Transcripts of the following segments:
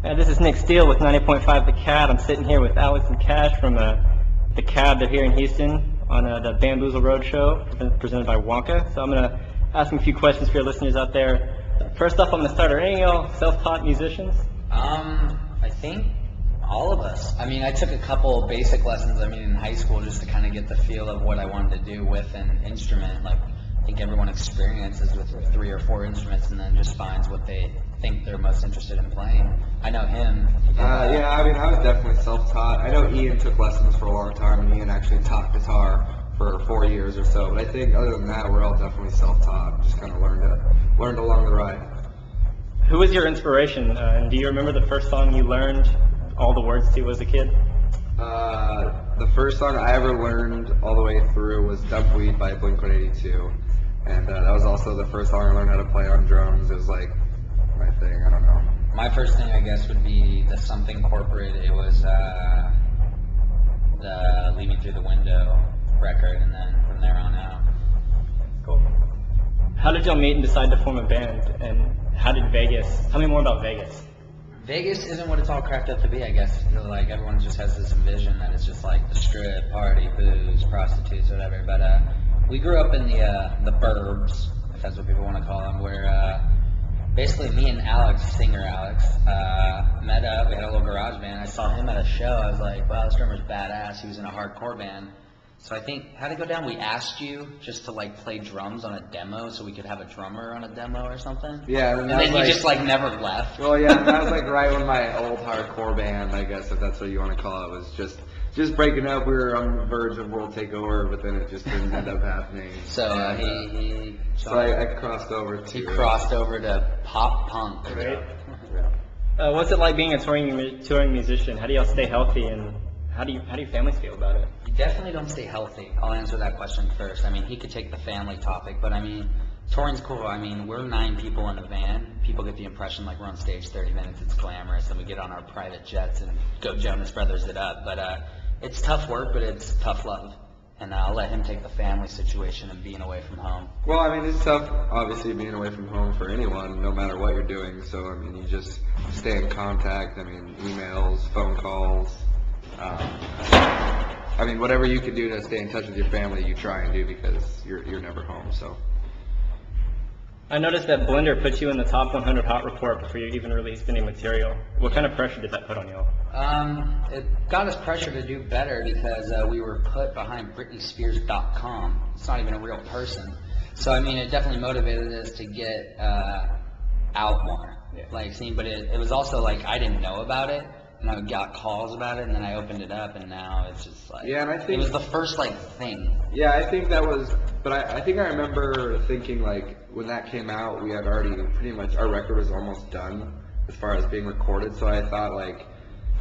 This is Nick Steele with 90.5 The Cad. I'm sitting here with Alex and Cash from The Cad. They're here in Houston on the Bamboozle Road Show presented by Wonka. So I'm going to ask them a few questions for your listeners out there. First off, I'm going to start. Are any of y'all self-taught musicians? I think all of us. I mean, I took a couple basic lessons, in high school just to kind of get the feel of what I wanted to do with an instrument. Like, I think everyone experiences with 3 or 4 instruments and then just finds what they think they're most interested in playing. I know him. Yeah, I was definitely self-taught. I know Ian took lessons for a long time, and Ian actually taught guitar for 4 years or so. But I think other than that, we're all definitely self-taught. Just kind of learned along the ride. Who was your inspiration? And do you remember the first song you learned all the words to as a kid? The first song I ever learned all the way through was Dumpweed by Blink-182. And that was also the first song I learned how to play on drums. It was like my thing, I don't know. My first thing, I guess, would be the Something Corporate. It was the Lead Me Through the Window record, and then from there on out. Cool. How did y'all meet and decide to form a band? And how did Vegas, tell me more about Vegas. Vegas isn't what it's all cracked up to be, I guess. Like, everyone just has this vision that it's just like the strip, party, booze, prostitutes, whatever. But we grew up in the burbs, if that's what people want to call them, where basically me and Alex, singer Alex, met up. We had a little garage band. I saw him at a show. I was like, wow, this drummer's badass. He was in a hardcore band. So I think, how'd it go down? We asked you just to like play drums on a demo so we could have a drummer on a demo or something? Yeah. And then you just like never left. Well, yeah, that was like right when my old hardcore band, I guess, if that's what you want to call it, was just breaking up. We were on the verge of world takeover, but then it just didn't end up happening. So I crossed over to... He crossed over to pop punk. Right. Yeah. What's it like being a touring musician? How do y'all stay healthy, and how do your families feel about it? You definitely don't stay healthy. I'll answer that question first. He could take the family topic, but touring's cool. We're 9 people in a van. People get the impression like we're on stage 30 minutes, it's glamorous, and we get on our private jets and go Jonas Brothers it up. But it's tough work, but it's tough love. And I'll let him take the family situation and being away from home. Well, it's tough, obviously, being away from home for anyone, no matter what you're doing. So, you just stay in contact. Emails, phone calls. Whatever you can do to stay in touch with your family, you try and do because you're never home. So. I noticed that Blender put you in the top 100 hot report before you even released any material. What kind of pressure did that put on y'all? It got us pressure to do better because we were put behind BritneySpears.com. It's not even a real person. So, it definitely motivated us to get out more. Yeah. But it was also like I didn't know about it, and I got calls about it, and then I opened it up, and now it's just like... Yeah, and I think... It was the first, thing. Yeah, I think that was... But I think I remember thinking, when that came out, we had already pretty much... Our record was almost done as far as being recorded, so I thought,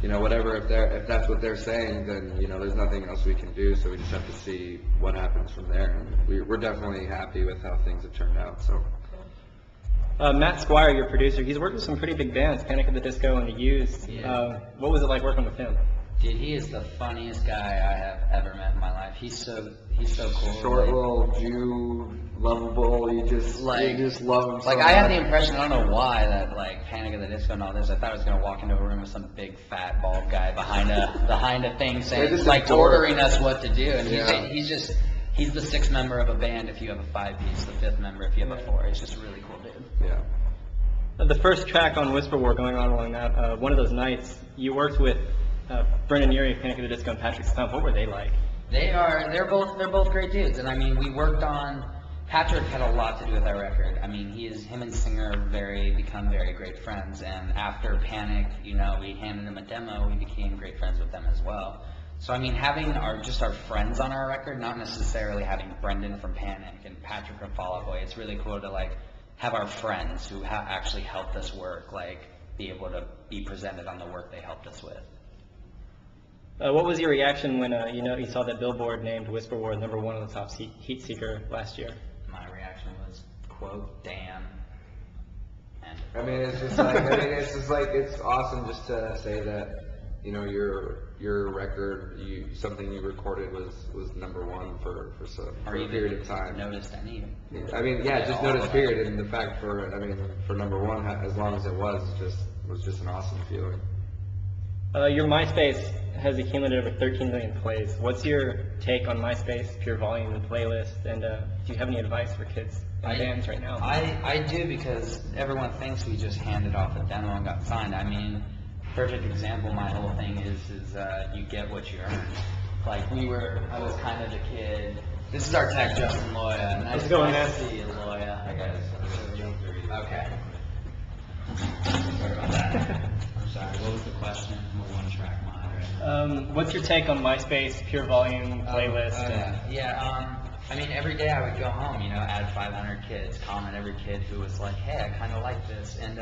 whatever, if that's what they're saying, then, there's nothing else we can do, so we just have to see what happens from there. And we're definitely happy with how things have turned out, so... Matt Squire, your producer, he's worked with some pretty big bands, Panic at the Disco and The Used. Yeah. What was it like working with him? Dude, he is the funniest guy I have ever met in my life. He's so cool. Short little Jew, lovable. You just love him so much. I had the impression, I don't know why, that Panic at the Disco and all this, I thought I was gonna walk into a room with some big fat bald guy behind a thing saying ordering us what to do, and he's the 6th member of a band if you have a 5-piece, the 5th member if you have a 4. He's just a really cool dude. Yeah. The first track on Whisper War, going on along that, one of those nights, you worked with Brendan Urie of Panic at the Disco and Patrick Stump. What were they like? They're both great dudes, and we worked on. Patrick had a lot to do with our record. Him and Singer become very great friends, and after Panic, we handed him a demo. We became great friends with them as well. So having our friends on our record, not necessarily having Brendan from Panic and Patrick from Fall Out Boy. It's really cool to have our friends who actually helped us work be able to be presented on the work they helped us with. What was your reaction when you saw that Billboard named Whisper War #1 on the top heat seeker last year? My reaction was, quote, damn. And it's it's awesome just to say that, your record, something you recorded was #1 for a period of time. Noticed any? Just noticed period, and the fact for #1 as long as it was just was just an awesome feeling. Your MySpace has accumulated over 13 million plays. What's your take on MySpace, pure volume, and playlist? And do you have any advice for kids and bands right now? I do, because everyone thinks we just handed off a demo and got signed. I mean, perfect example, my whole thing is you get what you earn. Like I was kind of the kid. This is our tech, Justin Loya. Nice to see you, Loya. I guess. Okay. Sorry about that. I'm sorry. What was the question? I'm a one-track mind, right? What's your take on MySpace, pure volume, playlist? I mean, every day I would go home, add 500 kids, comment every kid who was like, hey, I kind of like this. And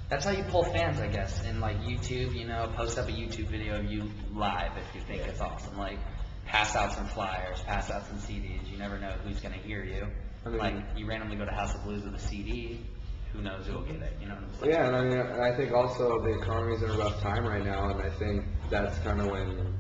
that's how you pull fans, I guess. And like YouTube, post up a YouTube video of you live if you think it's awesome. Like, pass out some flyers, pass out some CDs. You never know who's going to hear you. Like, you randomly go to House of Blues with a CD. Who knows who will get it, what I'm saying? Yeah, and I mean, I think also the economy's in a rough time right now, and I think that's kind of when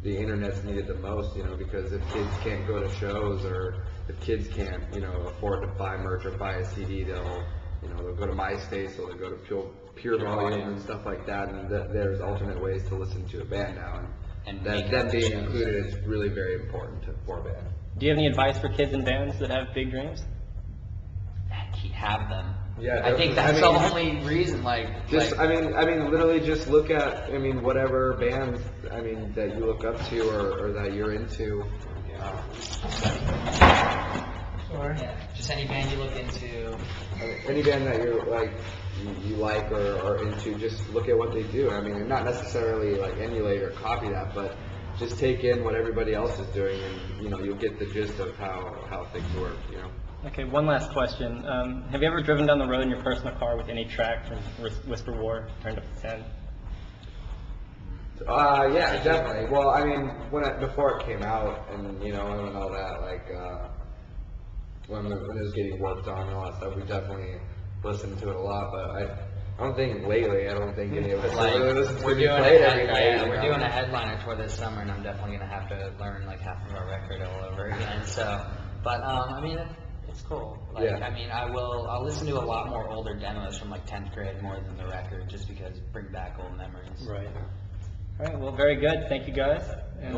the internet's needed the most, because if kids can't go to shows, or if kids can't, afford to buy merch or buy a CD, they'll go to MySpace, or they'll go to pure volume and stuff like that, and there's alternate ways to listen to a band now, and them being included is really very important for a band. Do you have any advice for kids and bands that have big dreams? Have them. Yeah, I think that's the only reason. Literally just look at, whatever bands, that you look up to or that you're into. Sure. Yeah. Just any band you look into. Any band that you're you like or into, just look at what they do. And not necessarily emulate or copy that, but just take in what everybody else is doing, and you'll get the gist of how things work. Okay, one last question. Have you ever driven down the road in your personal car with any track from Whisper War turned up to 10? Yeah, definitely. Well, before it came out, and and all that, when it was getting worked on and all that stuff, we definitely listened to it a lot. But I don't think lately. I don't think any of us really listen to it every night. Yeah, we're doing a headliner tour this summer, and I'm definitely gonna have to learn half of our record all over again. So, but it's cool. I'll listen to a lot more older demos from 10th grade more than the record, just because bring back old memories. Right. All right. Well, very good. Thank you guys. And,